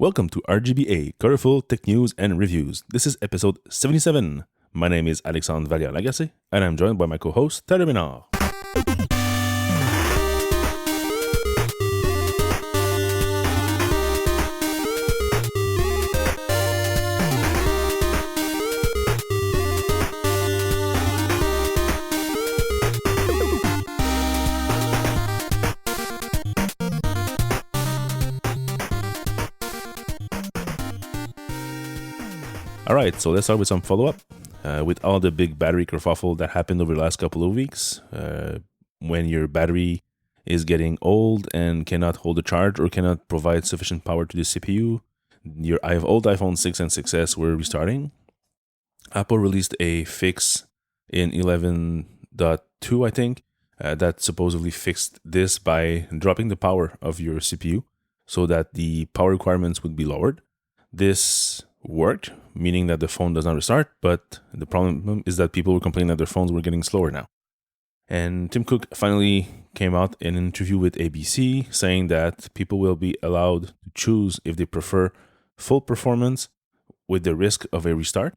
Welcome to RGBA, colorful tech news and reviews. This is episode 77. My name is Alexandre Valliere-Lagacé, and I'm joined by my co-host, Tyler Ménard. All right, so let's start with some follow-up. With all the big battery kerfuffle that happened over the last couple of weeks, when your battery is getting old and cannot hold a charge or cannot provide sufficient power to the CPU, your old iPhone 6 and 6S were restarting. Apple released a fix in 11.2, I think, that supposedly fixed this by dropping the power of your CPU so that the power requirements would be lowered. This worked, meaning that the phone does not restart, but the problem is that people were complaining that their phones were getting slower now. And Tim Cook finally came out in an interview with ABC saying that people will be allowed to choose if they prefer full performance with the risk of a restart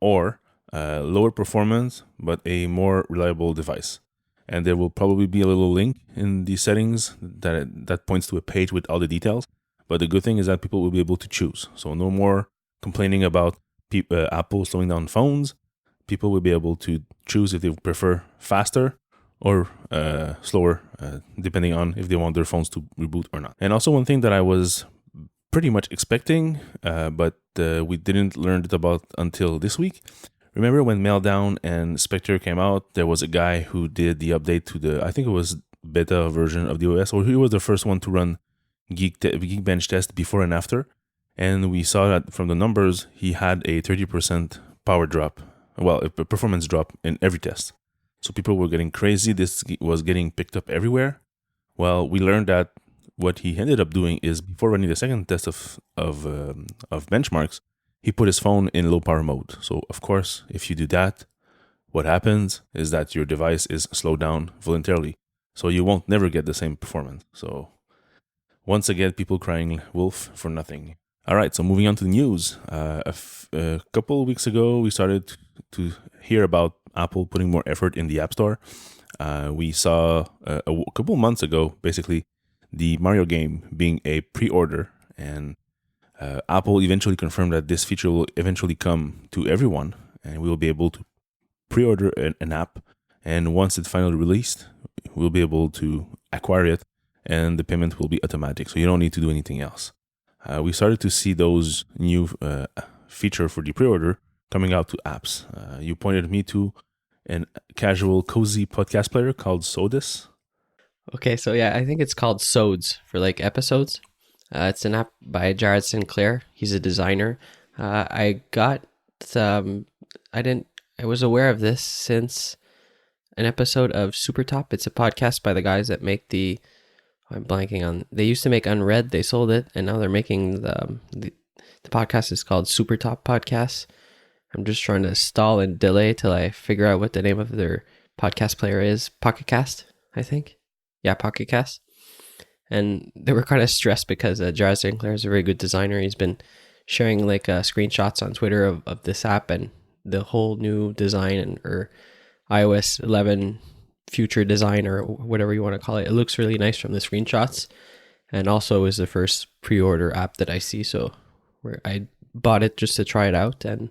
or lower performance but a more reliable device. And there will probably be a little link in the settings that points to a page with all the details. But the good thing is that people will be able to choose. So no more complaining about Apple slowing down phones. People will be able to choose if they prefer faster or slower, depending on if they want their phones to reboot or not. And also one thing that I was pretty much expecting, but we didn't learn it about until this week. Remember when Meltdown and Spectre came out, there was a guy who did the update to I think it was beta version of the OS, or he was the first one to run Geekbench test before and after. And we saw that from the numbers, he had a 30% power drop, a performance drop in every test. So people were getting crazy. This was getting picked up everywhere. Well, we learned that what he ended up doing is before running the second test of benchmarks, he put his phone in low power mode. So of course, if you do that, what happens is that your device is slowed down voluntarily. So you won't never get the same performance. So once again, people crying wolf for nothing. All right, so moving on to the news. A couple of weeks ago, we started to hear about Apple putting more effort in the App Store. We saw a couple of months ago, basically, the Mario game being a pre-order, and Apple eventually confirmed that this feature will eventually come to everyone, and we will be able to pre-order an app, and once it's finally released, we'll be able to acquire it, and the payment will be automatic, so you don't need to do anything else. We started to see those new feature for the pre-order coming out to apps. You pointed me to a casual, cozy podcast player called Sodes. Okay, so yeah, I think it's called Sodes for like episodes. It's an app by Jared Sinclair. He's a designer. I was aware of this since an episode of Super Top. It's a podcast by the guys that make I'm blanking on. They used to make Unread. They sold it, and now they're making the podcast is called Super Top Podcast. I'm just trying to stall and delay till I figure out what the name of their podcast player is. Pocket Cast, I think. Yeah, Pocket Cast. And they were kind of stressed because Jared Sinclair is a very good designer. He's been sharing like screenshots on Twitter of this app and the whole new design or iOS 11 future design or whatever you want to call it. It looks really nice from the screenshots, and also is the first pre-order app that I see. So I bought it just to try it out and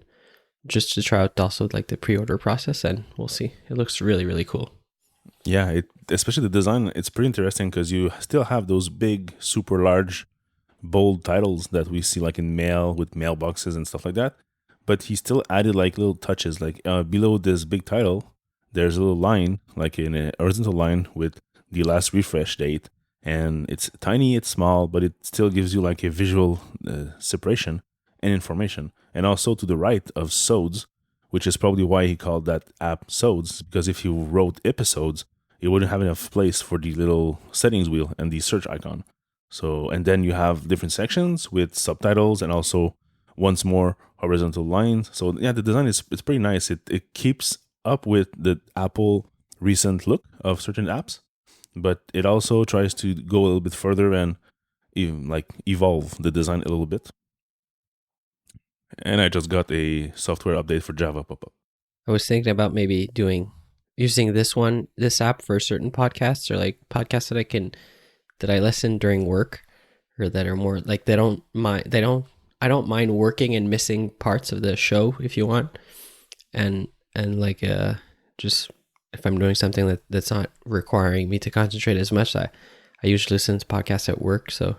just to try out also like the pre-order process, and we'll see. It looks really, really cool. Yeah, especially the design, it's pretty interesting because you still have those big, super large, bold titles that we see like in mail with mailboxes and stuff like that. But he still added like little touches, like below this big title, there's a little line, like in a horizontal line with the last refresh date. And it's tiny, it's small, but it still gives you like a visual separation and information. And also to the right of Sodes, which is probably why he called that app Sodes, because if you wrote episodes, it wouldn't have enough place for the little settings wheel and the search icon. So, and then you have different sections with subtitles and also once more horizontal lines. So yeah, the design it's pretty nice. It keeps up with the Apple recent look of certain apps, but it also tries to go a little bit further and evolve the design a little bit. And I just got a software update for Java pop up. I was thinking about maybe using this app for certain podcasts, or like podcasts that I listen during work, or that are more like I don't mind working and missing parts of the show if you want. And like just if I'm doing something that's not requiring me to concentrate as much, I usually listen to podcasts at work, so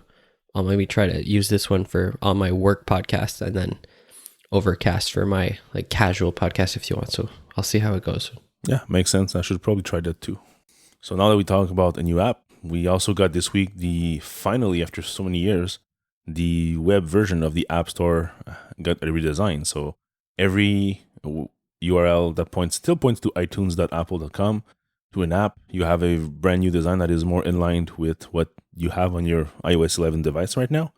I'll maybe try to use this one for all my work podcasts, and then Overcast for my like casual podcast if you want. So I'll see how it goes. Yeah, makes sense. I should probably try that too. So now that we talk about a new app, we also got this week finally after so many years, the web version of the App Store got a redesign. So every URL that still points to itunes.apple.com to an app, you have a brand new design that is more in line with what you have on your iOS 11 device right now.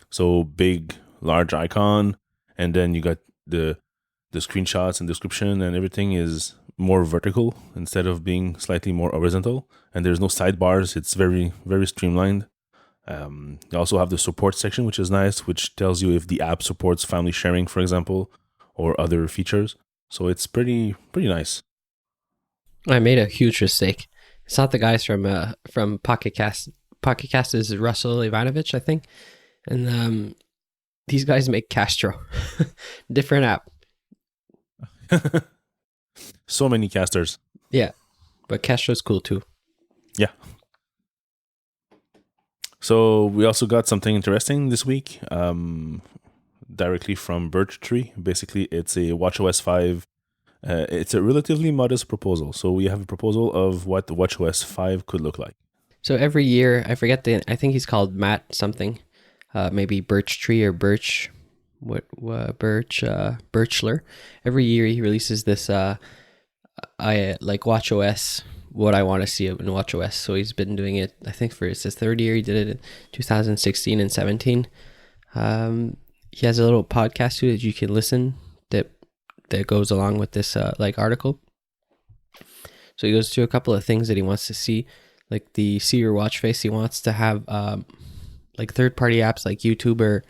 So big, large icon, and then you got the screenshots and description, and everything is more vertical instead of being slightly more horizontal. And there's no sidebars. It's very, very streamlined. You also have the support section, which is nice, which tells you if the app supports family sharing, for example, or other features. So it's pretty nice. I made a huge mistake. It's not the guys from Pocket Cast. Pocket Cast is Russell Ivanovich, I think, and these guys make Castro, different app. So many casters. Yeah, but Castro's cool too. Yeah. So we also got something interesting this week, directly from BirchTree. Basically, it's a watchOS 5. It's a relatively modest proposal. So we have a proposal of what the watchOS 5 could look like. So every year, I think he's called Matt something, maybe BirchTree or Birchler. Every year he releases this, like watchOS, what I want to see in watchOS. So he's been doing it, I think it's his third year. He did it in 2016 and 17. He has a little podcast too that you can listen that goes along with this like article. So he goes through a couple of things that he wants to see, like the see your watch face. He wants to have like third-party apps like YouTube or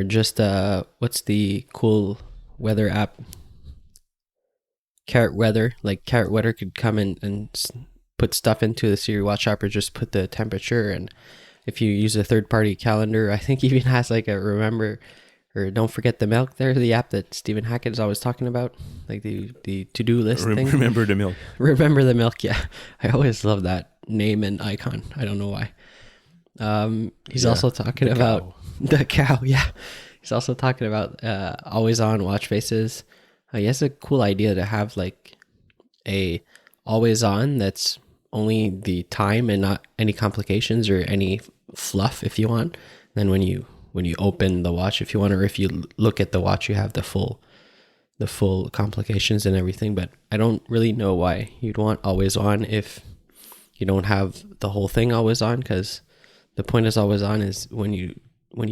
just what's the cool weather app? Carrot Weather. Like Carrot Weather could come in and put stuff into the Siri Watch app, or just put the temperature. And if you use a third-party calendar, I think even has like a remember or don't forget the milk there, the app that Stephen Hackett is always talking about, like the to-do list thing. Remember the milk. Remember the milk, yeah. I always love that name and icon. I don't know why. He's also talking about the cow, yeah. He's also talking about always on watch faces. He has a cool idea to have like a always on that's only the time and not any complications or any fluff if you want. Then when you open the watch, if you want, or if you look at the watch, you have the full complications and everything. But I don't really know why you'd want always on if you don't have the whole thing always on, because the point is always on is when you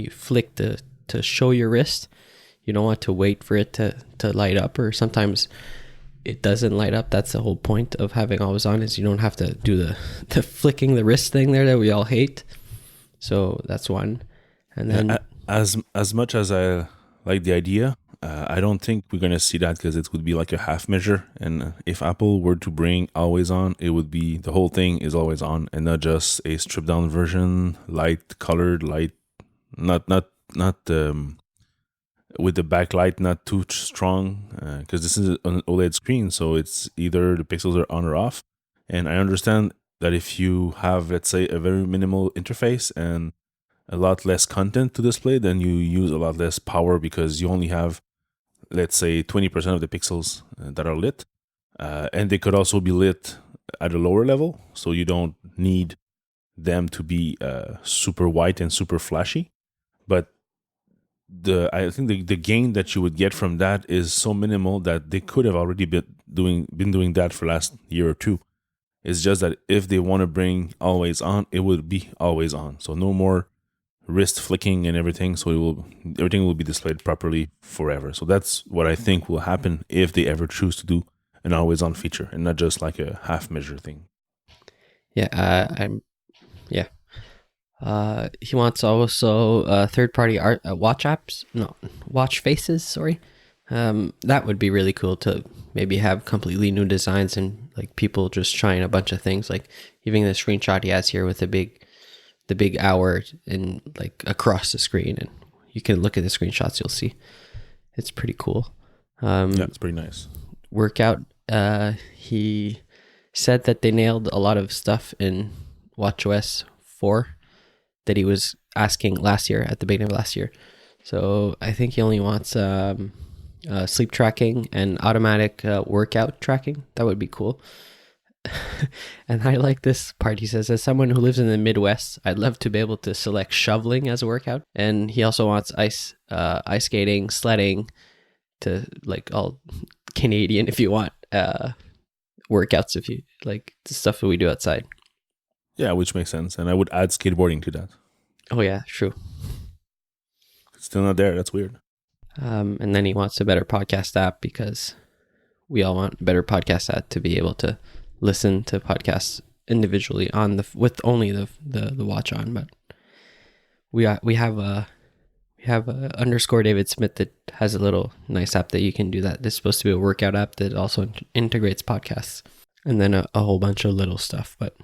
flick to show your wrist, you don't want to wait for it to light up, or sometimes it doesn't light up. That's the whole point of having always on, is you don't have to do the flicking the wrist thing there that we all hate. So that's one. And then as much as I like the idea, I don't think we're going to see that, because it would be like a half measure. And if Apple were to bring always on, it would be the whole thing is always on, and not just a stripped down version, light colored, light, not with the backlight not too strong, because this is an OLED screen, so it's either the pixels are on or off. And I understand that if you have, let's say, a very minimal interface and a lot less content to display, then you use a lot less power, because you only have, let's say, 20% of the pixels that are lit. And they could also be lit at a lower level, so you don't need them to be super white and super flashy. But I think the gain that you would get from that is so minimal that they could have already been doing that for last year or two. It's just that if they want to bring always on, it would be always on. So no more wrist flicking and everything. So everything will be displayed properly forever. So that's what I think will happen if they ever choose to do an always on feature, and not just like a half measure thing. Yeah, He wants also third-party art watch faces. Sorry, that would be really cool to maybe have completely new designs and like people just trying a bunch of things. Like even the screenshot he has here with the big hour and like across the screen, and you can look at the screenshots. You'll see it's pretty cool. Yeah, it's pretty nice. Workout. He said that they nailed a lot of stuff in watchOS 4 that he was asking last year at the beginning of last year. So I think he only wants sleep tracking and automatic workout tracking. That would be cool. And I like this part. He says, as someone who lives in the Midwest, I'd love to be able to select shoveling as a workout. And he also wants ice skating, sledding, to like all Canadian if you want workouts, if you like the stuff that we do outside. Yeah, which makes sense. And I would add skateboarding to that. Oh yeah, true. It's still not there. That's weird. And then he wants a better podcast app because we all want a better podcast app to be able to listen to podcasts individually with only the watch on. But we have a underscore David Smith that has a little nice app that you can do that. This is supposed to be a workout app that also integrates podcasts, and then a whole bunch of little stuff, but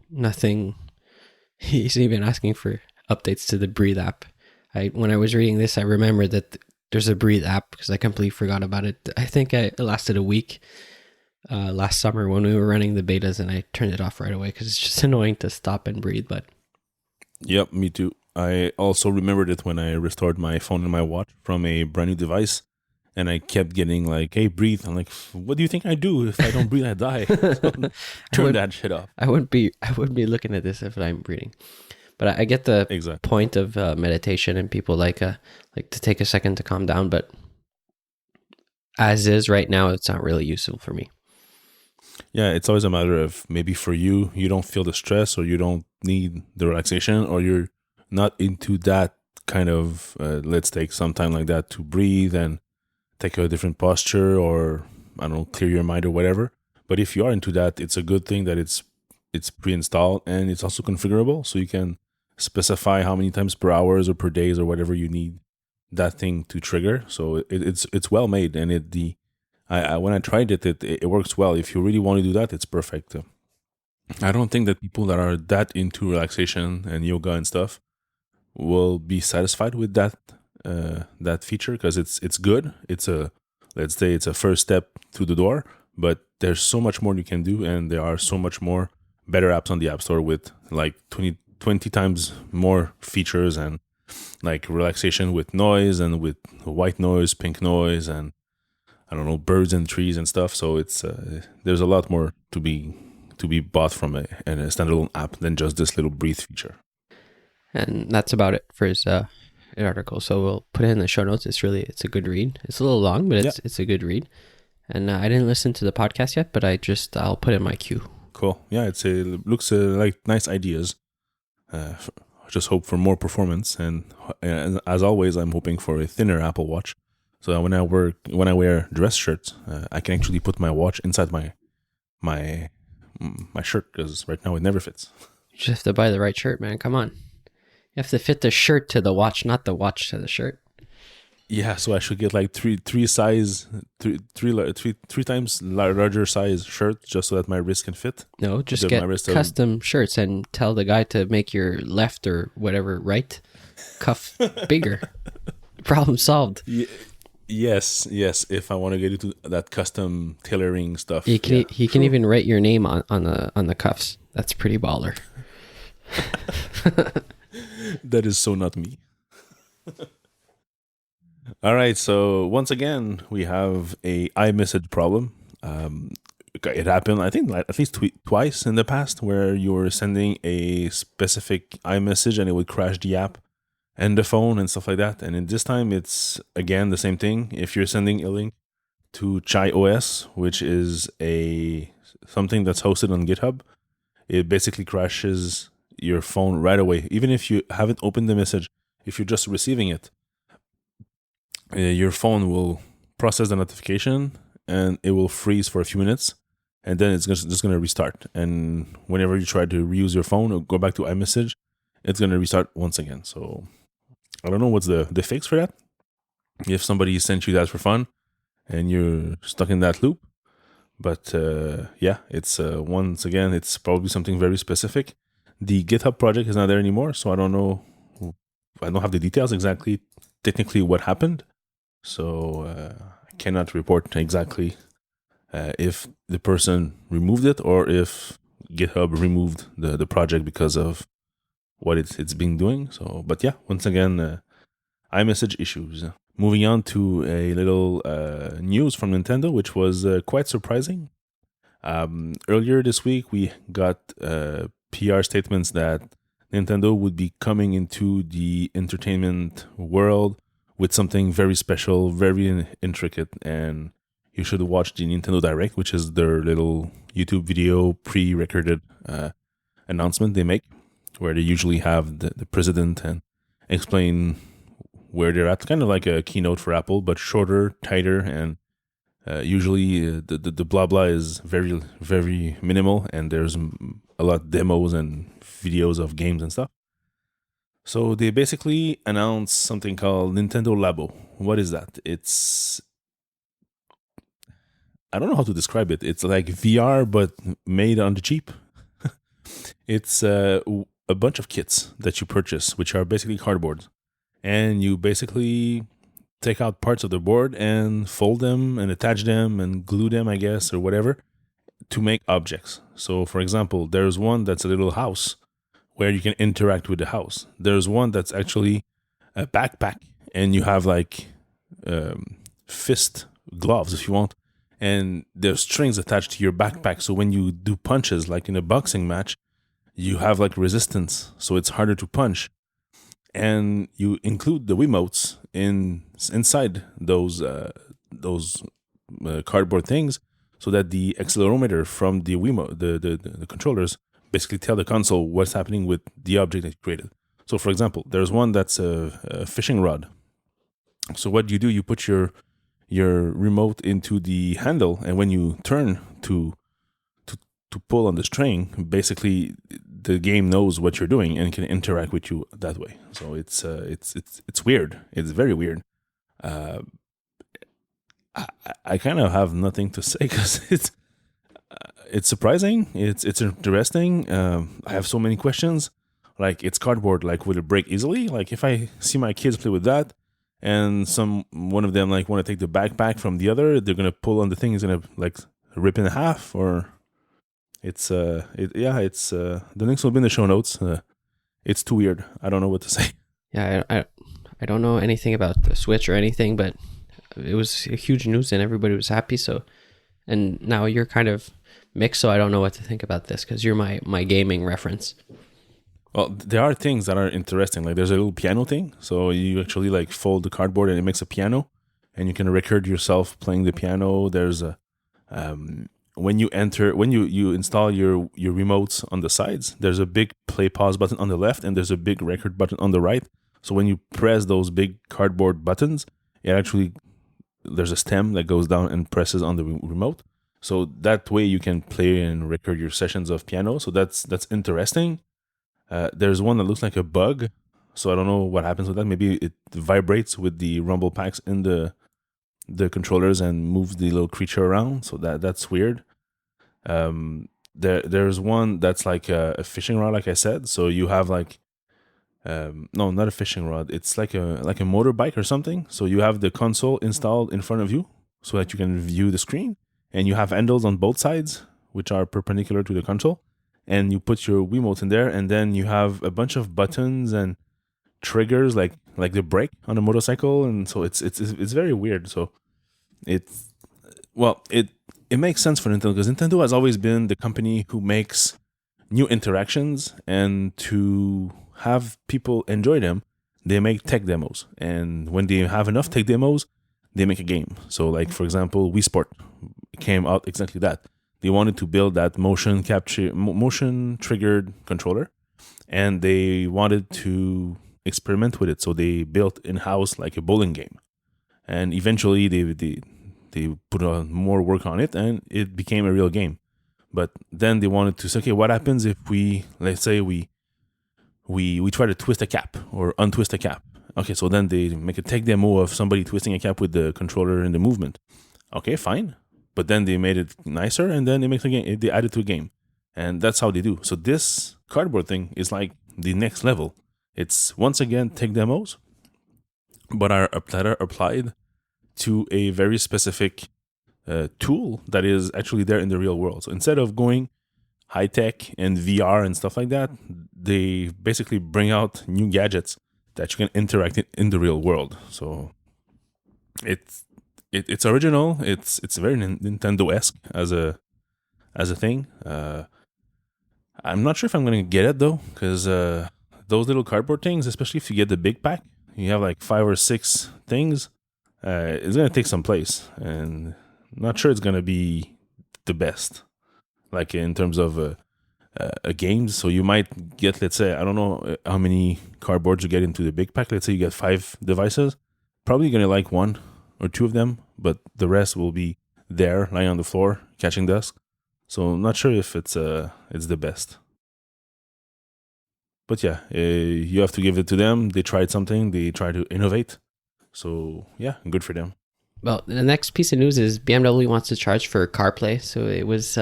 nothing. He's even asking for updates to the Breathe app. When I was reading this, I remembered that there's a Breathe app because I completely forgot about it. I think it lasted a week last summer when we were running the betas, and I turned it off right away because it's just annoying to stop and breathe. But yep, me too. I also remembered it when I restored my phone and my watch from a brand new device, and I kept getting like, "Hey, breathe." I'm like, "What do you think I do? If I don't breathe, I die." So turn that shit off. I wouldn't be looking at this if I'm breathing. But I get the point of meditation, and people like to take a second to calm down. But as is right now, it's not really useful for me. Yeah, it's always a matter of maybe for you don't feel the stress, or you don't need the relaxation, or you're not into that kind of, let's take some time like that to breathe and take a different posture, or I don't know, clear your mind or whatever. But if you are into that, it's a good thing that it's pre-installed, and it's also configurable, so you can specify how many times per hours or per days or whatever you need that thing to trigger. So it's well made, and when I tried it works well. If you really want to do that, it's perfect. I don't think that people that are that into relaxation and yoga and stuff will be satisfied with that feature, because it's good. Let's say it's a first step through the door, but there's so much more you can do, and there are so much more better apps on the App Store with like 20 times more features, and like relaxation with noise, and with white noise, pink noise, and I don't know, birds and trees and stuff. So it's there's a lot more to be bought from a standalone app than just this little breathe feature. And that's about it for his article. So we'll put it in the show notes. It's a good read. It's a little long, but it's a good read. And I didn't listen to the podcast yet, but I'll put it in my queue. Cool. Yeah, it looks like nice ideas. Just hope for more performance, and as always, I'm hoping for a thinner Apple Watch, so that when I wear dress shirts, I can actually put my watch inside my shirt, because right now it never fits. You just have to buy the right shirt, man. Come on. You have to fit the shirt to the watch, not the watch to the shirt. Yeah, so I should get like three times larger size shirt, just so that my wrist can fit. No, just get custom shirts and tell the guy to make your left or whatever right cuff bigger. Problem solved. Yes. If I want to get into that custom tailoring stuff, he can even write your name on the cuffs. That's pretty baller. That is so not me. All right, so once again, we have a iMessage problem. It happened, I think, at least twice in the past, where you were sending a specific iMessage and it would crash the app and the phone and stuff like that. And in this time, it's, again, the same thing. If you're sending a link to ChaiOS, which is something that's hosted on GitHub, it basically crashes your phone right away. Even if you haven't opened the message, if you're just receiving it, your phone will process the notification and it will freeze for a few minutes, and then it's just going to restart. And whenever you try to reuse your phone or go back to iMessage, it's going to restart once again. So I don't know what's the fix for that. If somebody sent you that for fun and you're stuck in that loop. But yeah, it's once again, it's probably something very specific. The GitHub project is not there anymore, so I don't know. I don't have the details exactly, technically what happened. So I cannot report exactly if the person removed it or if GitHub removed the project because of what it's been doing. So, but yeah, once again, iMessage issues. Moving on to a little news from Nintendo, which was quite surprising. Earlier this week, we got PR statements that Nintendo would be coming into the entertainment world with something very special, very intricate, and you should watch the Nintendo Direct, which is their little YouTube video pre-recorded announcement they make, where they usually have the president and explain where they're at, kind of like a keynote for Apple, but shorter, tighter, and usually the blah blah is very, very minimal, and there's a lot of demos and videos of games and stuff. So they basically announced something called Nintendo Labo. What is that? I don't know how to describe it. It's like VR, but made on the cheap. It's a bunch of kits that you purchase, which are basically cardboard. And you basically take out parts of the board and fold them and attach them and glue them, I guess, or whatever, to make objects. So, for example, there's one that's a little house where you can interact with the house. There's one that's actually a backpack, and you have like fist gloves if you want. And there's strings attached to your backpack. So when you do punches, like in a boxing match, you have like resistance. So it's harder to punch. And you include the Wiimotes inside those cardboard things, so that the accelerometer from the Wiimote, the controllers, basically tell the console what's happening with the object that you created. So, for example, there's one that's a fishing rod. So what you do, you put your remote into the handle, and when you turn to pull on the string, basically the game knows what you're doing and can interact with you that way. So it's weird. It's very weird. I kind of have nothing to say because it's surprising. It's interesting. I have so many questions. Like, it's cardboard. Like, will it break easily? Like, if I see my kids play with that, and one of them like want to take the backpack from the other, they're gonna pull on the thing. It's gonna like rip in half, or it's the links will be in the show notes. It's too weird. I don't know what to say. Yeah, I don't know anything about the Switch or anything, but it was a huge news and everybody was happy. So, and now you're kind of mixed, so I don't know what to think about this because you're my gaming reference. Well, there are things that are interesting. Like, there's a little piano thing. So you actually like fold the cardboard and it makes a piano, and you can record yourself playing the piano. There's a when you install your remotes on the sides, there's a big play pause button on the left, and there's a big record button on the right. So when you press those big cardboard buttons, there's a stem that goes down and presses on the remote. So that way you can play and record your sessions of piano. So that's interesting. There's one that looks like a bug, so I don't know what happens with that. Maybe it vibrates with the rumble packs in the controllers and moves the little creature around. So that's weird. There's one that's like a fishing rod, like I said. So you have like no, not a fishing rod. It's like a motorbike or something. So you have the console installed in front of you so that you can view the screen, and you have handles on both sides which are perpendicular to the console. And you put your Wiimote in there, and then you have a bunch of buttons and triggers, like the brake on a motorcycle, and so it's very weird. So it makes sense for Nintendo, because Nintendo has always been the company who makes new interactions, and to have people enjoy them, they make tech demos, and when they have enough tech demos, they make a game. So, like, for example, Wii Sport came out exactly that. They wanted to build that motion triggered controller, and they wanted to experiment with it. So they built in-house like a bowling game, and eventually they put on more work on it, and it became a real game. But then they wanted to say, okay, what happens if let's say we we try to twist a cap or untwist a cap. Okay, so then they make a tech demo of somebody twisting a cap with the controller and the movement. Okay, fine. But then they made it nicer, and then they add it to a game. And that's how they do. So this cardboard thing is like the next level. It's, once again, tech demos, but that are applied to a very specific tool that is actually there in the real world. So instead of going high tech and VR and stuff like that, they basically bring out new gadgets that you can interact in the real world. So it's original. It's very Nintendo-esque as a thing. I'm not sure if I'm gonna get it though, because those little cardboard things, especially if you get the big pack, you have like 5 or 6 things. It's gonna take some place, and I'm not sure it's gonna be the best, like in terms of games. So you might get, let's say, I don't know how many cardboards you get into the big pack. Let's say you get 5 devices. Probably gonna like 1 or 2 of them, but the rest will be there lying on the floor catching dust. So I'm not sure if it's the best. But yeah, you have to give it to them. They tried something. They try to innovate. So yeah, good for them. Well, the next piece of news is BMW wants to charge for CarPlay. So it was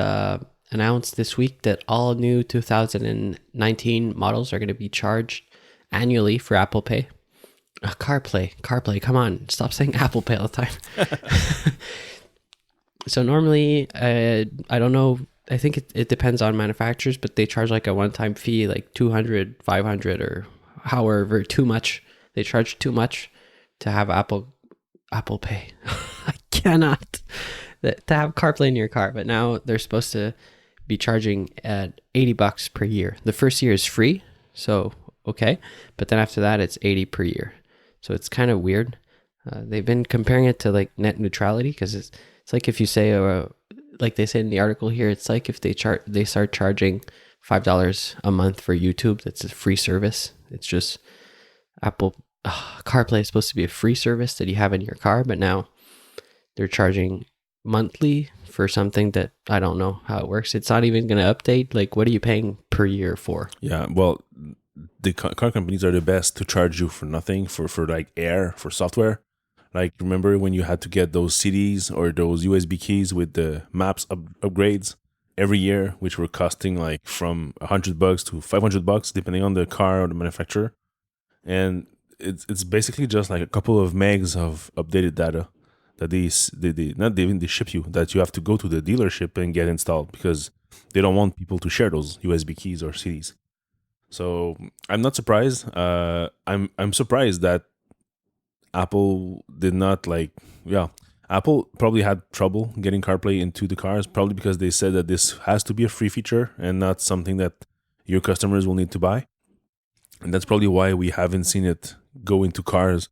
announced this week that all new 2019 models are going to be charged annually for Apple Pay. CarPlay, come on, stop saying Apple Pay all the time. So normally, I don't know, I think it depends on manufacturers, but they charge like a one-time fee, like $200, $500, or however, too much. They charge too much to have Apple Pay. I cannot. To have CarPlay in your car, but now they're supposed to be charging at $80 per year. The first year is free, so okay, but then after that, it's $80 per year. So it's kind of weird. They've been comparing it to like net neutrality, because it's like if you say, like they said in the article here, it's like if they start charging $5 a month for YouTube. That's a free service. It's just Apple CarPlay is supposed to be a free service that you have in your car, but now they're charging monthly for something that I don't know how it works. It's not even going to update. Like, what are you paying per year for? Yeah, well, the car companies are the best to charge you for nothing, for like air, for software. Like, remember when you had to get those CDs or those USB keys with the maps upgrades every year, which were costing like from $100 to $500, depending on the car or the manufacturer. And it's basically just like a couple of megs of updated data that they ship you, that you have to go to the dealership and get installed, because they don't want people to share those USB keys or CDs. So I'm not surprised. I'm surprised that Apple did not Apple probably had trouble getting CarPlay into the cars, probably because they said that this has to be a free feature and not something that your customers will need to buy. And that's probably why we haven't seen it go into cars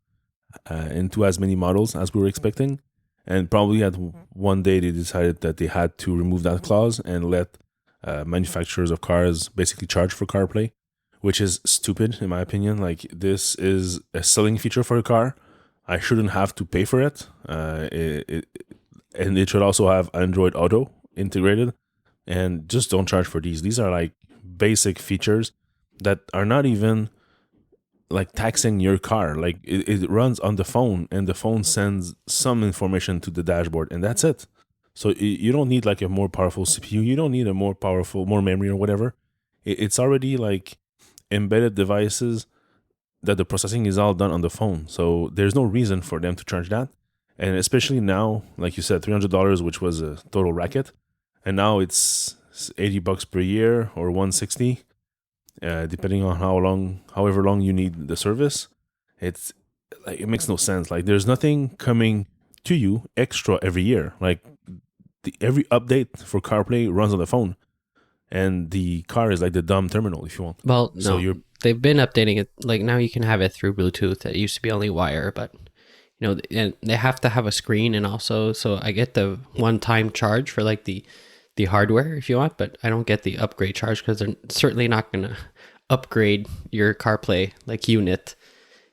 into as many models as we were expecting. And probably at one day they decided that they had to remove that clause and let manufacturers of cars basically charge for CarPlay, which is stupid in my opinion. Like, this is a selling feature for a car. I shouldn't have to pay for it. And it should also have Android Auto integrated. And just don't charge for these. These are like basic features that are not even like taxing your car. Like, it runs on the phone, and the phone sends some information to the dashboard, and that's it. So you don't need like a more powerful CPU. You don't need a more memory or whatever. It's already like embedded devices that the processing is all done on the phone. So there's no reason for them to charge that. And especially now, like you said, $300, which was a total racket. And now it's $80 per year or $160, depending on however long you need the service. It's like, it makes no sense. Like, there's nothing coming to you extra every year. Like, every update for CarPlay runs on the phone, and the car is like the dumb terminal, if you want. Well, no, they've been updating it. Like, now you can have it through Bluetooth. It used to be only wire, but and they have to have a screen, and also, so I get the one-time charge for like the hardware if you want, but I don't get the upgrade charge, because they're certainly not going to upgrade your CarPlay like unit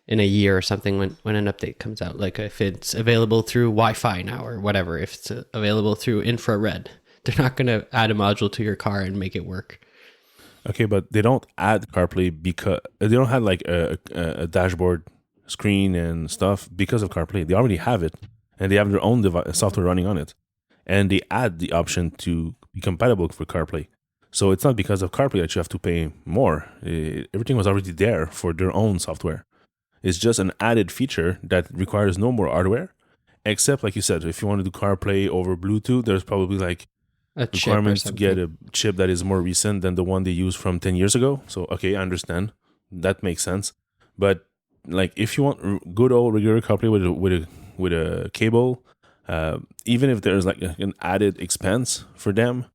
in a year or something when an update comes out. Like, if it's available through Wi-Fi now or whatever, if it's available through infrared, they're not going to add a module to your car and make it work. Okay, but they don't add CarPlay because they don't have like a dashboard screen and stuff because of CarPlay. They already have it, and they have their own software running on it, and they add the option to be compatible for CarPlay. So it's not because of CarPlay that you have to pay more. Everything was already there for their own software. It's just an added feature that requires no more hardware, except like you said, if you want to do CarPlay over Bluetooth, there's probably like A chip or requirements to get something. a chip that is more recent than the one they used from 10 years ago. So, okay, I understand. That makes sense. But like if you want good old regular CarPlay with a cable, even if there's like an added expense for them,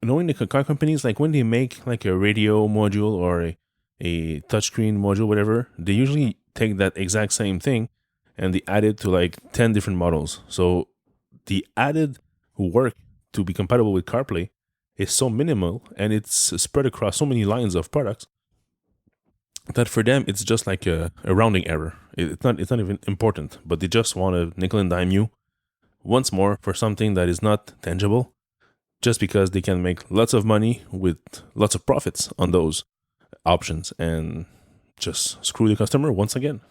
knowing the car companies, like when they make like a radio module or a touchscreen module, whatever, they usually take that exact same thing and they add it to like 10 different models. So the added work to be compatible with CarPlay is so minimal and it's spread across so many lines of products that for them it's just like a rounding error. It's not even important, but they just want to nickel and dime you once more for something that is not tangible, just because they can make lots of money with lots of profits on those options and just screw the customer once again.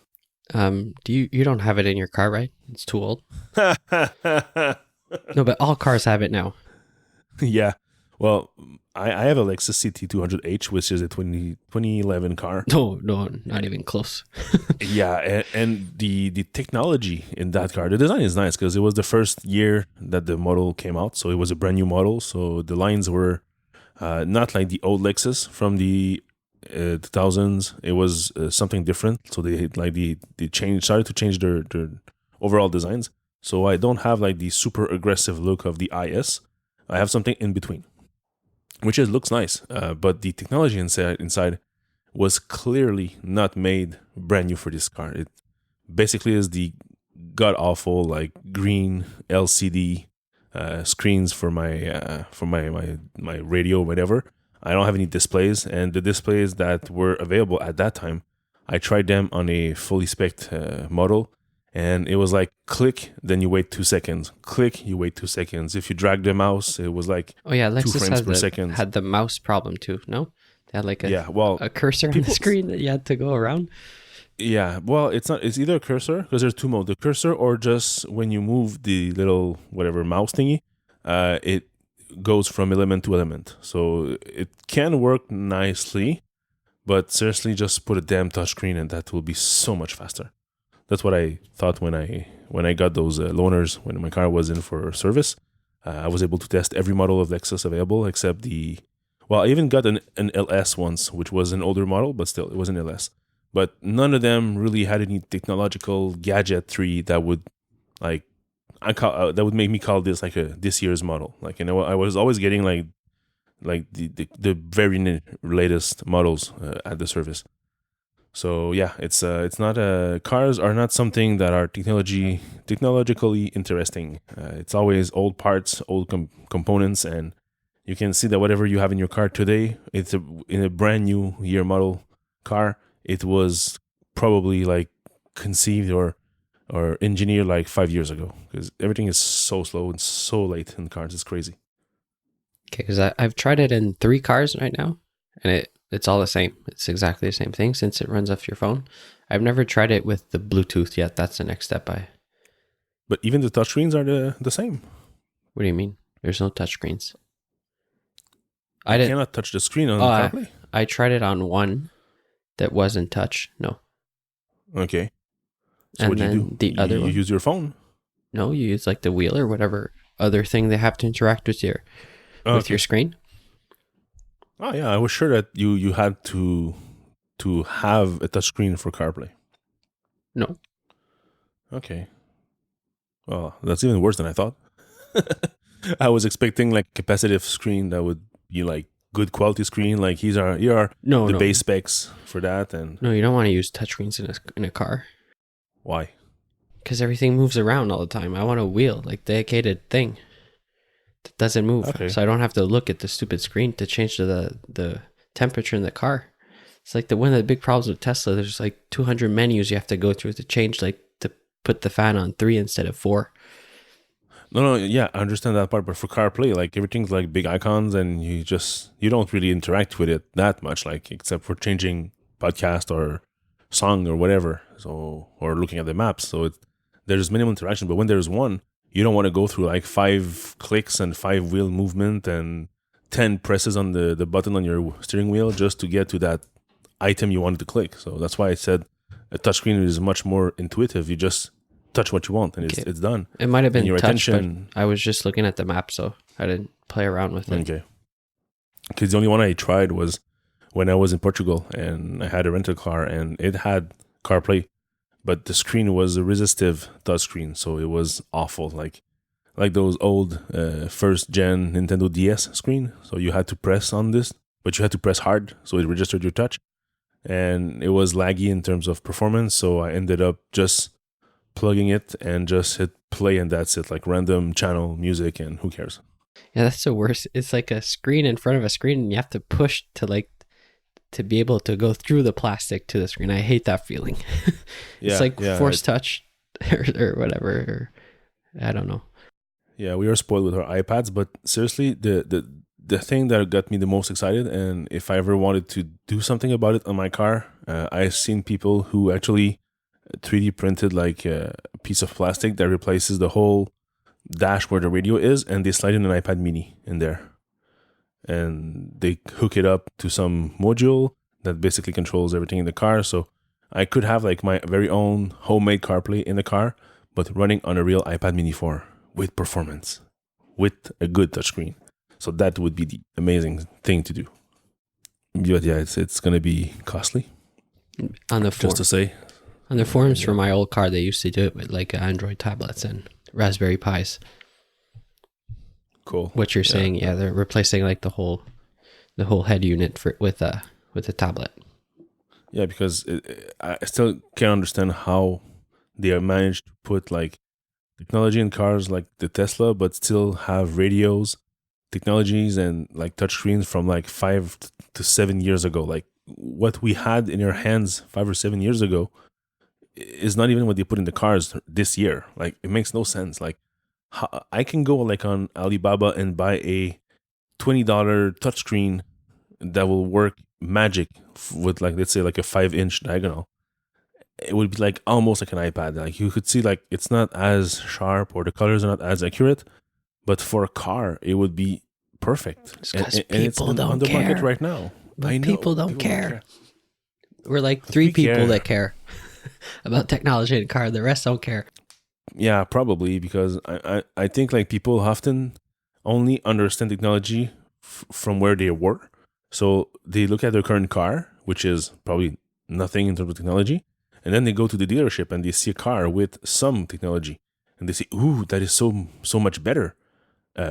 Do you don't have it in your car, right? It's too old. No, but all cars have it now. Yeah. Well, I have a Lexus CT200H, which is a 2011 car. No, not even close. Yeah, and the technology in that car, the design is nice because it was the first year that the model came out, so it was a brand new model. So the lines were not like the old Lexus from the 2000s. It was something different. So they started to change their overall designs. So I don't have like the super aggressive look of the IS. I have something in between, which looks nice. But the technology inside was clearly not made brand new for this car. It basically is the god awful like green LCD screens for my radio, whatever. I don't have any displays, and the displays that were available at that time, I tried them on a fully spec'd model, and it was like click, then you wait 2 seconds. Click, you wait 2 seconds. If you drag the mouse, it was like Oh yeah, 2 Lexus frames per second. had the mouse problem too. No, they had like Yeah, well, a cursor on the screen that you had to go around. yeah, well, it's not. It's either a cursor because there's two modes: the cursor, or just when you move the little whatever mouse thingy, it goes from element to element. So it can work nicely, but seriously, just put a damn touchscreen, and that will be so much faster. That's what I thought when I got those loaners when my car was in for service. I was able to test every model of Lexus available except the. Well, I even got an LS once, which was an older model, but still, it was an LS. But none of them really had any technological gadgetry that would like that would make me call this like a this year's model. Like, you know, I was always getting like the very latest models at the service. So yeah, it's not cars are not something that are technologically interesting. It's always old parts, old components, and you can see that whatever you have in your car today, it's in a brand new year model car. It was probably like conceived or engineered like 5 years ago, because everything is so slow and so late in cars. It's crazy. Okay, because I've tried it in 3 cars right now, and it's all the same. It's exactly the same thing since it runs off your phone. I've never tried it with the Bluetooth yet. That's the next step. But even the touchscreens are the same. What do you mean? There's no touchscreens. You cannot touch the screen on CarPlay? I tried it on one that wasn't touch. No. Okay. So And what do you then do? the other You one? use your phone? No, you use like the wheel or whatever other thing they have to interact with your screen. Oh yeah, I was sure that you had to have a touchscreen for CarPlay. No. Okay. Well, that's even worse than I thought. I was expecting like capacitive screen that would be like good quality screen. Like here are the base specs for that. And no, you don't want to use touchscreens in a car. Why? Because everything moves around all the time. I want a wheel, like dedicated thing that doesn't move, so I don't have to look at the stupid screen to change the temperature in the car. It's like one of the big problems with Tesla. There's like 200 menus you have to go through to change, like to put the fan on 3 instead of 4. No, yeah, I understand that part, but for CarPlay, like everything's like big icons, and you don't really interact with it that much, like except for changing podcast or song or whatever, so or looking at the maps. So there's minimal interaction, but when there's one, you don't want to go through like 5 clicks and 5 wheel movement and 10 presses on the button on your steering wheel just to get to that item you wanted to click. So that's why I said a touchscreen is much more intuitive. You just touch what you want and it's done. It might have been your touch, attention. but I was just looking at the map, so I didn't play around with it. Okay. Because the only one I tried was when I was in Portugal and I had a rental car and it had CarPlay, but the screen was a resistive touchscreen, so it was awful, like those old first gen Nintendo DS screen. So you had to press on this, but you had to press hard, so it registered your touch, and it was laggy in terms of performance. So I ended up just plugging it and just hit play, and that's it, like random channel music, and who cares. Yeah, that's the worst. It's like a screen in front of a screen, and you have to push to be able to go through the plastic to the screen. I hate that feeling. It's like forced touch or whatever, or I don't know. Yeah, we are spoiled with our iPads, but seriously, the thing that got me the most excited, and if I ever wanted to do something about it on my car, I've seen people who actually 3D printed like a piece of plastic that replaces the whole dash where the radio is, and they slide in an iPad mini in there. And they hook it up to some module that basically controls everything in the car. So I could have like my very own homemade CarPlay in the car, but running on a real iPad mini 4 with performance, with a good touchscreen. So that would be the amazing thing to do. But yeah, it's going to be costly. On the just to say. On the forums for my old car, they used to do it with like Android tablets and Raspberry Pis. Cool. What you're saying, yeah, they're replacing like the whole head unit with a tablet. Yeah, because I still can't understand how they have managed to put like technology in cars like the Tesla, but still have radios, technologies, and like touchscreens from like 5 to 7 years ago. Like what we had in our hands 5 or 7 years ago is not even what they put in the cars this year. Like it makes no sense. Like I can go like on Alibaba and buy a $20 touchscreen that will work magic with like, let's say like a 5-inch diagonal. It would be like almost like an iPad. Like you could see like it's not as sharp or the colors are not as accurate, but for a car it would be perfect. And it's on the market right now. But I know, people don't care. We're like 3 people that care about technology in a car. The rest don't care. Yeah, probably because I think like people often only understand technology from where they were. So they look at their current car, which is probably nothing in terms of technology, and then they go to the dealership and they see a car with some technology, and they say, "Ooh, that is so much better."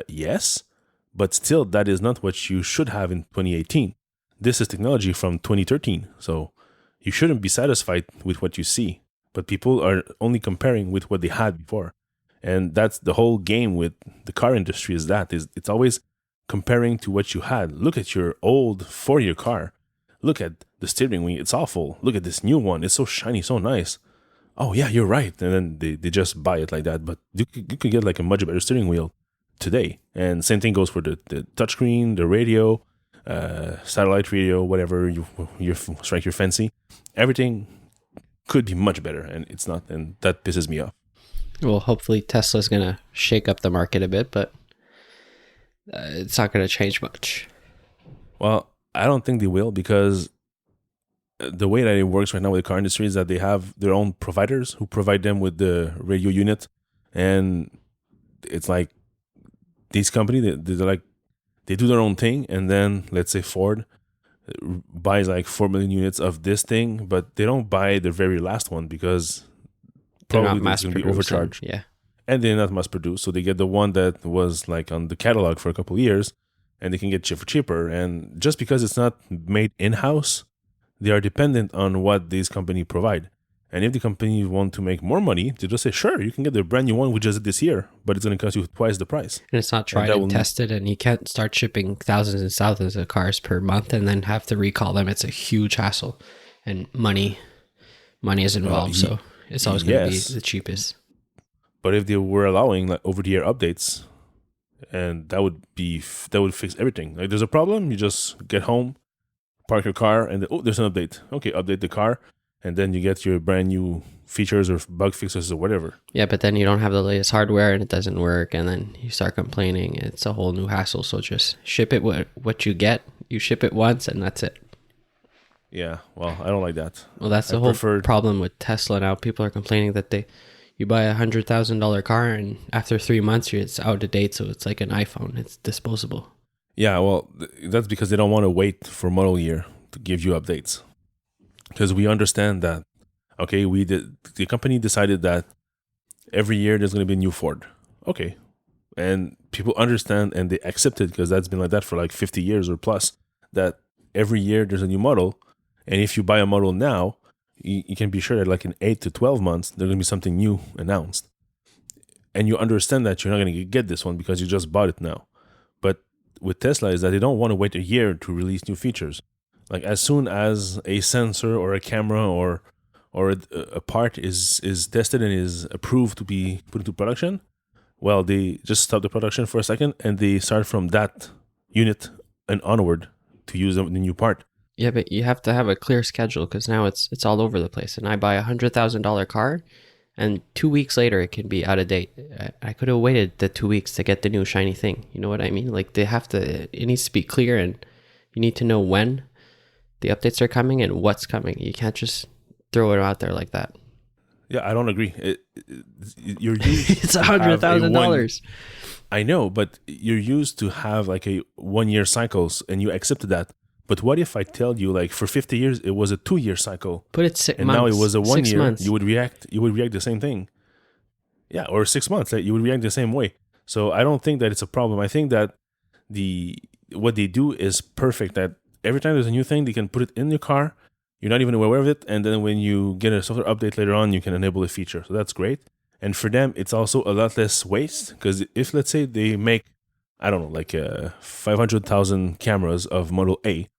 Yes, but still, that is not what you should have in 2018. This is technology from 2013, so you shouldn't be satisfied with what you see. But people are only comparing with what they had before. And that's the whole game with the car industry is it's always comparing to what you had. Look at your old 4-year car. Look at the steering wheel. It's awful. Look at this new one. It's so shiny, so nice. Oh, yeah, you're right. And then they just buy it like that. But you could get like a much better steering wheel today. And same thing goes for the touchscreen, the radio, satellite radio, whatever you strike your fancy. Everything could be much better, and it's not, and that pisses me off. Well, hopefully Tesla's going to shake up the market a bit, but it's not going to change much. Well, I don't think they will, because the way that it works right now with the car industry is that they have their own providers who provide them with the radio unit, and it's like these companies, they do their own thing, and then let's say Ford buys like 4 million units of this thing, but they don't buy the very last one because probably it's going to be overcharged. Yeah. And they're not mass produced, so they get the one that was like on the catalog for a couple of years, and they can get cheaper. And just because it's not made in-house, they are dependent on what these companies provide. And if the company want to make more money, they just say, sure, you can get the brand new one we just did this year, but it's going to cost you twice the price. And it's not tried and tested, and you can't start shipping thousands and thousands of cars per month and then have to recall them. It's a huge hassle, and money is involved, so it's always going to be the cheapest. But if they were allowing like over-the-air updates, and that would fix everything. Like there's a problem, you just get home, park your car, and there's an update. Okay, update the car, and then you get your brand new features or bug fixes or whatever. Yeah, but then you don't have the latest hardware and it doesn't work, and then you start complaining. It's a whole new hassle. So just ship it what you get. You ship it once, and that's it. Yeah, well, I don't like that. Well, that's the whole problem with Tesla now. People are complaining that you buy $100,000 car, and after 3 months, it's out of date. So it's like an iPhone. It's disposable. Yeah, well, that's because they don't want to wait for model year to give you updates. Because we understand that, okay, the company decided that every year there's going to be a new Ford. Okay. And people understand and they accept it because that's been like that for like 50 years or plus, that every year there's a new model. And if you buy a model now, you can be sure that like in 8 to 12 months, there's going to be something new announced. And you understand that you're not going to get this one because you just bought it now. But with Tesla is that they don't want to wait a year to release new features. Like as soon as a sensor or a camera or a part is tested and is approved to be put into production, well, they just stop the production for a second and they start from that unit and onward to use the new part. Yeah, but you have to have a clear schedule because now it's all over the place. And I buy $100,000 car, and 2 weeks later it can be out of date. I could have waited the 2 weeks to get the new shiny thing. You know what I mean? Like it needs to be clear, and you need to know when the updates are coming and what's coming. You can't just throw it out there like that. Yeah, I don't agree. You're used it's $100,000. I know, but you're used to have like a 1 year cycles, and you accepted that. But what if I tell you, like for 50 years it was a 2 year cycle? Put it 6 and months. Now it was a 1 year. Months. You would react the same thing. Yeah, or 6 months. Like, you would react the same way. So I don't think that it's a problem. I think that what they do is perfect. That every time there's a new thing, they can put it in your car. You're not even aware of it, and then when you get a software update later on, you can enable a feature. So that's great. And for them, it's also a lot less waste, because if let's say they make, I don't know, like 500,000 cameras of Model A,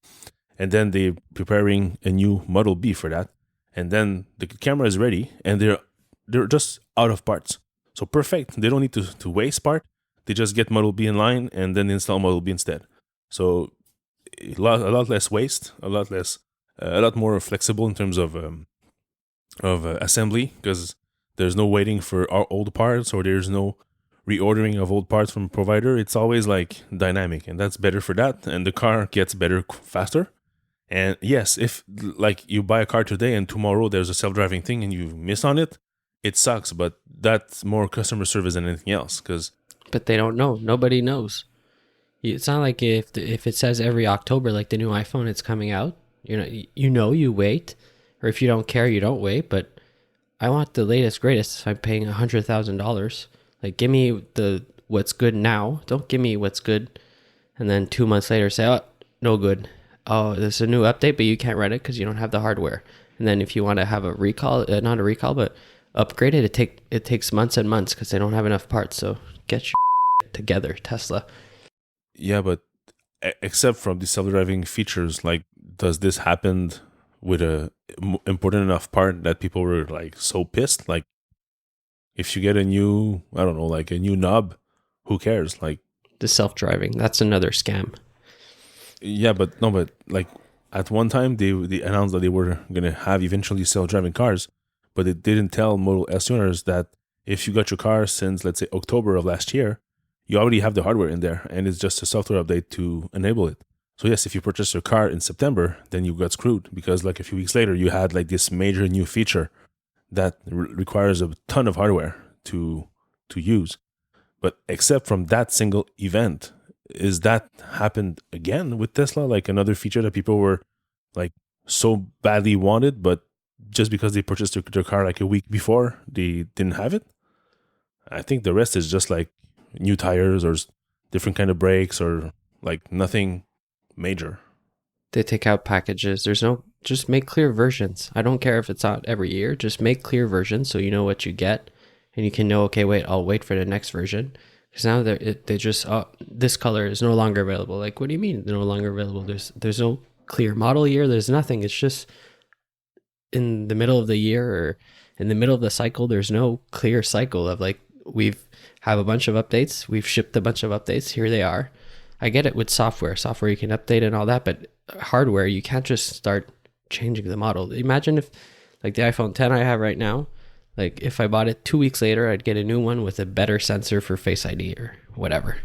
and then they're preparing a new Model B for that, and then the camera is ready, and they're just out of parts. So perfect. They don't need to waste part. They just get Model B in line, and then install Model B instead. So a lot less waste, a lot more flexible in terms of assembly, because there's no waiting for our old parts, or there's no reordering of old parts from a provider. It's always like dynamic, and that's better for that. And the car gets better faster. And yes, if like you buy a car today and tomorrow there's a self-driving thing and you miss on it, it sucks. But that's more customer service than anything else. But they don't know. Nobody knows. It's not like if it says every October, like the new iPhone, it's coming out. You wait, or if you don't care, you don't wait. But I want the latest, greatest. If I'm paying $100,000, like give me what's good now. Don't give me what's good, and then 2 months later say, oh, no good. Oh, there's a new update, but you can't run it because you don't have the hardware. And then if you want to have a recall, not a recall, but upgrade it, it takes months and months because they don't have enough parts. So get your together, Tesla. Yeah, but except from the self-driving features, like, does this happen with a important enough part that people were like so pissed? Like, if you get a new, I don't know, like a new knob, who cares? Like, the self-driving, that's another scam. Yeah, but like at one time they announced that they were gonna have eventually self-driving cars, but they didn't tell Model S owners that if you got your car since, let's say, October of last year, you already have the hardware in there, and it's just a software update to enable it. So yes, if you purchased your car in September, then you got screwed, because like a few weeks later you had like this major new feature that requires a ton of hardware to use. But except from that single event, is that happened again with Tesla? Like another feature that people were like so badly wanted, but just because they purchased their car like a week before, they didn't have it? I think the rest is just like new tires or different kind of brakes, or like nothing major. They take out packages. Just make clear versions. I don't care if it's out every year. Just make clear versions so you know what you get, and you can know, okay, wait, I'll wait for the next version. Because now they just, this color is no longer available. Like, what do you mean they're no longer available? There's no clear model year. There's nothing. It's just in the middle of the year or in the middle of the cycle. There's no clear cycle of like, we've have a bunch of updates. We've shipped a bunch of updates. Here they are. I get it with software. Software you can update and all that, but hardware, you can't just start changing the model. Imagine if, like the iPhone 10 I have right now, like if I bought it 2 weeks later, I'd get a new one with a better sensor for Face ID or whatever.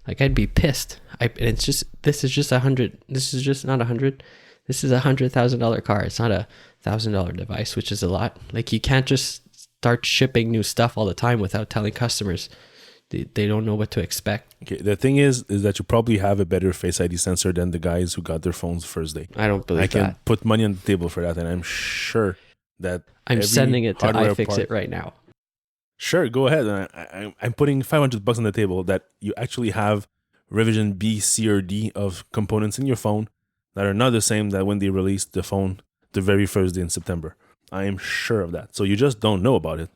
Like I'd be pissed. This is just not $100. This is $100,000 car. It's not $1,000 device, which is a lot. Like you can't just start shipping new stuff all the time without telling customers. They don't know what to expect. Okay, the thing is that you probably have a better Face ID sensor than the guys who got their phones first day. I don't believe that. I can put money on the table for that, and I'm sure that I'm sending it to iFixit right now. Sure, go ahead. I'm putting $500 on the table that you actually have revision B, C, or D of components in your phone that are not the same that when they released the phone the very first day in September. I am sure of that. So you just don't know about it.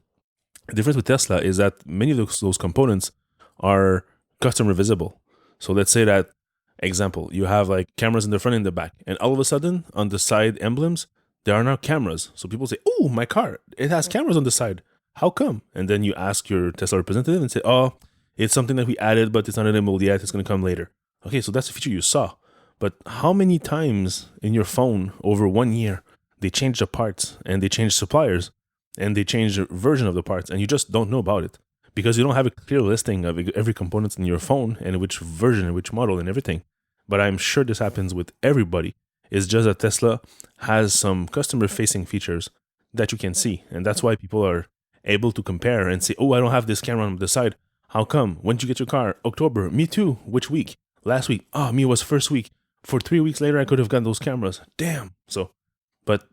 The difference with Tesla is that many of those components are customer visible. So let's say that, example, you have like cameras in the front and the back, and all of a sudden on the side emblems, there are now cameras. So people say, oh, my car, it has cameras on the side. How come? And then you ask your Tesla representative and say, oh, it's something that we added, but it's not enabled yet. It's going to come later. Okay, so that's a feature you saw. But how many times in your phone over 1 year, they change the parts and they change suppliers and they change the version of the parts, and you just don't know about it because you don't have a clear listing of every component in your phone and which version and which model and everything. But I'm sure this happens with everybody. It's just that Tesla has some customer-facing features that you can see, and that's why people are able to compare and say, oh, I don't have this camera on the side. How come? When did you get your car? October. Me too. Which week? Last week. Oh, me was first week. For 3 weeks later, I could have gotten those cameras. Damn. So, but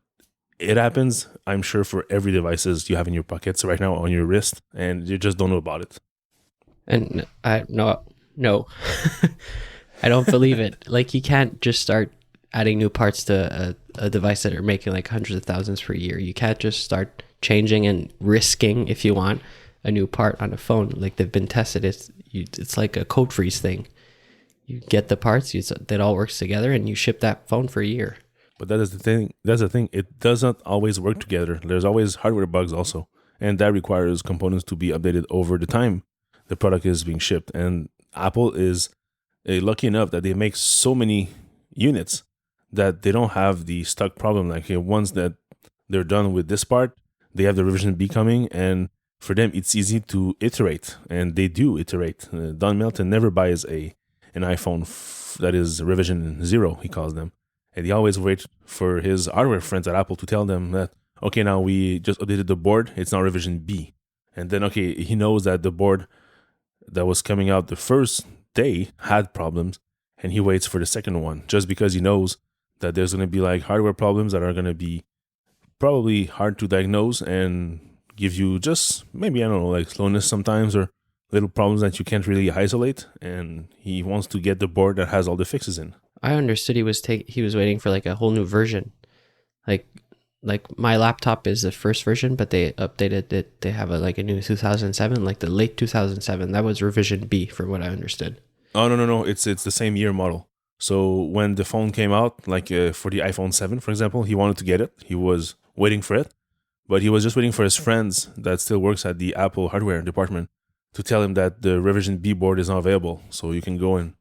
it happens, I'm sure, for every devices you have in your pockets right now on your wrist, and you just don't know about it. And no, I don't believe it. Like you can't just start adding new parts to a device that are making like hundreds of thousands per year. You can't just start changing and risking, if you want, a new part on a phone. Like they've been tested. It's like a code freeze thing. You get the parts, that all works together, and you ship that phone for a year. But that is the thing. That's the thing. It doesn't always work together. There's always hardware bugs also, and that requires components to be updated over the time the product is being shipped. And Apple is lucky enough that they make so many units that they don't have the stock problem. Like once that they're done with this part, they have the revision B coming, and for them it's easy to iterate, and they do iterate. Don Melton never buys an iPhone that is revision 0, he calls them. And he always waits for his hardware friends at Apple to tell them that, okay, now we just updated the board, it's now revision B. And then, okay, he knows that the board that was coming out the first day had problems, and he waits for the second one just because he knows that there's going to be like hardware problems that are going to be probably hard to diagnose and give you just maybe, I don't know, like slowness sometimes or little problems that you can't really isolate. And he wants to get the board that has all the fixes in. I understood he was waiting for like a whole new version. Like my laptop is the first version, but they updated it. They have a new 2007, like the late 2007. That was revision B, from what I understood. Oh no! It's the same year model. So when the phone came out, like for the iPhone 7, for example, he wanted to get it. He was waiting for it, but he was just waiting for his friends that still works at the Apple hardware department to tell him that the revision B board is not available, so you can go and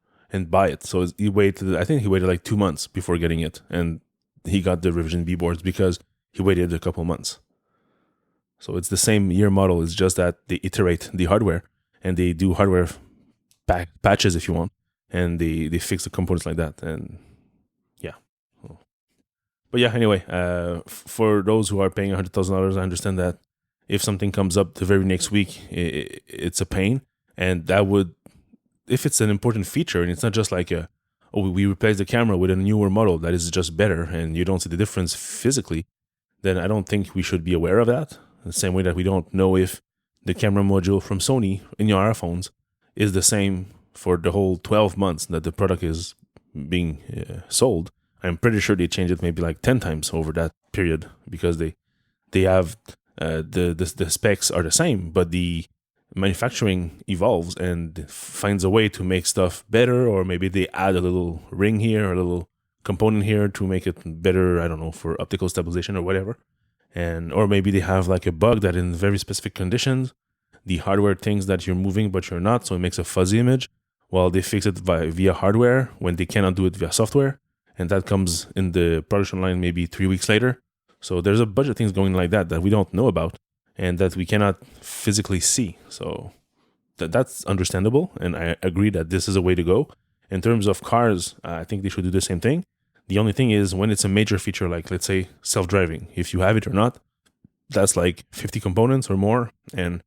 buy it. So he waited. I think he waited like 2 months before getting it, and he got the revision B boards because he waited a couple months. So it's the same year model. It's just that they iterate the hardware and they do hardware patches if you want, and they fix the components like that. And yeah. But yeah, anyway, for those who are paying $100,000, I understand that if something comes up the very next week, it's a pain. And that would, if it's an important feature and it's not just like we replace the camera with a newer model that is just better and you don't see the difference physically, then I don't think we should be aware of that. The same way that we don't know if the camera module from Sony in your iPhones is the same for the whole 12 months that the product is being sold. I'm pretty sure they changed it maybe like 10 times over that period because they have the specs are the same, but the manufacturing evolves and finds a way to make stuff better, or maybe they add a little ring here or a little component here to make it better, I don't know, for optical stabilization or whatever. Or maybe they have like a bug that in very specific conditions the hardware thinks that you're moving, but you're not. So it makes a fuzzy image. Well, they fix it via hardware when they cannot do it via software. And that comes in the production line maybe 3 weeks later. So there's a bunch of things going like that we don't know about and that we cannot physically see. So that's understandable. And I agree that this is a way to go. In terms of cars, I think they should do the same thing. The only thing is when it's a major feature, like let's say self-driving, if you have it or not, that's like 50 components or more. And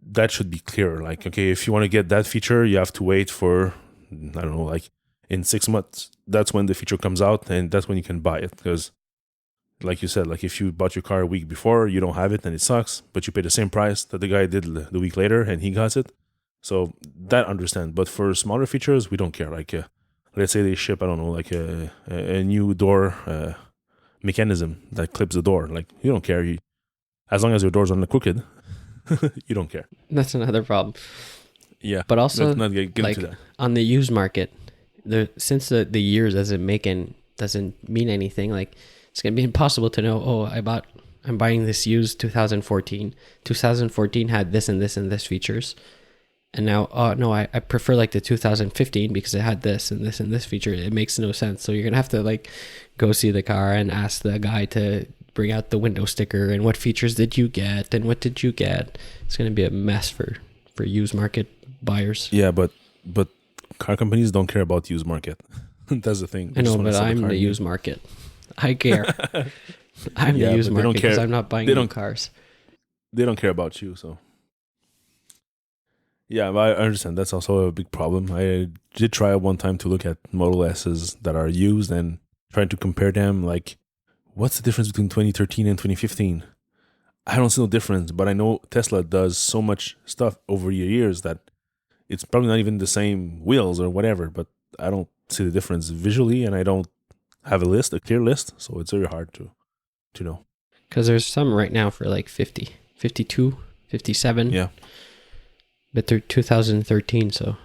that should be clear. Like, okay, if you want to get that feature, you have to wait for, I don't know, like in 6 months. That's when the feature comes out and that's when you can buy it. Because like you said, like if you bought your car a week before, you don't have it and it sucks, but you pay the same price that the guy did the week later and he got it. So that I understand. But for smaller features, we don't care. Like, let's say they ship, I don't know, like a new door mechanism that clips the door. Like, you don't care. As long as your door's on the crooked, you don't care. That's another problem. Yeah. But also, let's not get like, into that. on the used market, since the years doesn't mean anything, like, it's going to be impossible to know, I'm buying this used 2014. 2014 had this and this and this features. And now, no, I prefer like the 2015 because it had this and this and this feature. It makes no sense. So you're going to have to like go see the car and ask the guy to bring out the window sticker and what features did you get and what did you get. It's going to be a mess for used market buyers. Yeah, but car companies don't care about used market. That's the thing. I know, but I'm the used market. I care. I'm the used market because I'm not buying new cars. They don't care about you, so. Yeah, but I understand. That's also a big problem. I did try one time to look at Model S's that are used and trying to compare them. Like, what's the difference between 2013 and 2015? I don't see no difference, but I know Tesla does so much stuff over the years that it's probably not even the same wheels or whatever, but I don't see the difference visually, and I don't have a clear list, so it's very hard to know. Because there's some right now for like 50, 52, 57. Yeah. But they're 2013, so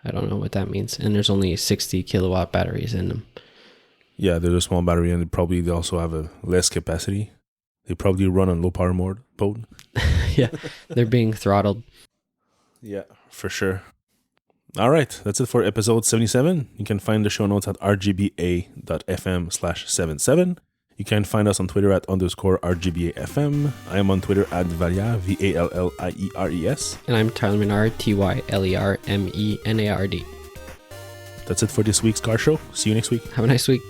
I don't know what that means. And there's only 60 kilowatt batteries in them. Yeah, there's a small battery, and they also have a less capacity. They probably run on low power mode. Yeah, they're being throttled. Yeah, for sure. All right, that's it for episode 77. You can find the show notes at rgba.fm/77. You can find us on Twitter at _RGBAfm. I am on Twitter at Valia, VALLIERES. And I'm Tyler Menard, TYLERMENARD. That's it for this week's car show. See you next week. Have a nice week.